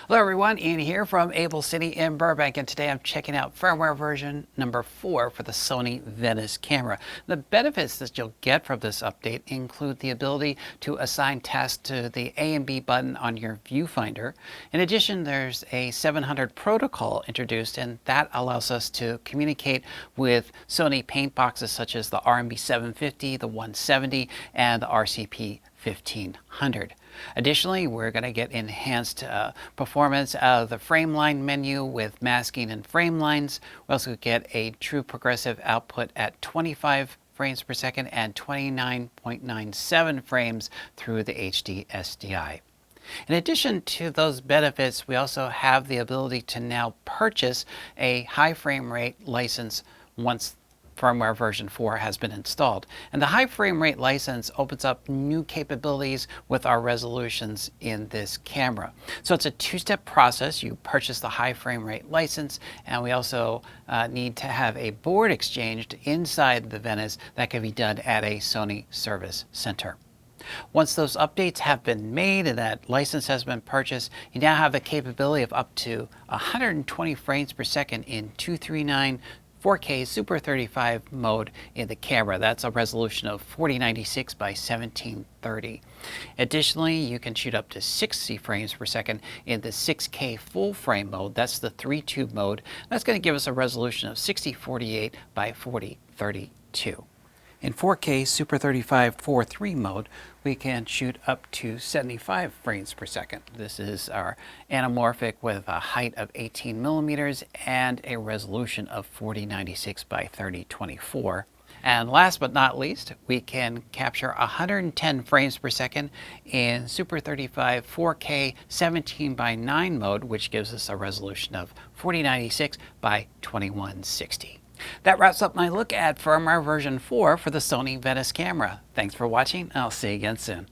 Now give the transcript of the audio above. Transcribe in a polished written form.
Hello everyone, Ian here from AbelCine in Burbank, and today I'm checking out firmware version number 4 for the Sony VENICE camera. The benefits that you'll get from this update include the ability to assign tasks to the A and B button on your viewfinder. In addition, there's a 700 protocol introduced, and that allows us to communicate with Sony paint boxes such as the RMB 750, the 170, and the RCP 1500. Additionally, we're going to get enhanced performance of the frame line menu with masking and frame lines. We also get a true progressive output at 25 frames per second and 29.97 frames through the HD SDI. In addition to those benefits, we also have the ability to now purchase a high frame rate license once firmware version 4 has been installed. And the high frame rate license opens up new capabilities with our resolutions in this camera. So it's a two-step process. You purchase the high frame rate license, and we also need to have a board exchanged inside the Venice that can be done at a Sony service center. Once those updates have been made and that license has been purchased, you now have the capability of up to 120 frames per second in 239 4K Super 35 mode in the camera. That's a resolution of 4096 by 1730. Additionally, you can shoot up to 60 frames per second in the 6K full frame mode. That's the 3-tube mode. That's going to give us a resolution of 6048 by 4032. In 4K Super 35 4.3 mode, we can shoot up to 75 frames per second. This is our anamorphic with a height of 18 millimeters and a resolution of 4096 by 3024. And last but not least, we can capture 110 frames per second in Super 35 4K 17 by 9 mode, which gives us a resolution of 4096 by 2160. That wraps up my look at firmware version 4 for the Sony VENICE camera. Thanks for watching, and I'll see you again soon.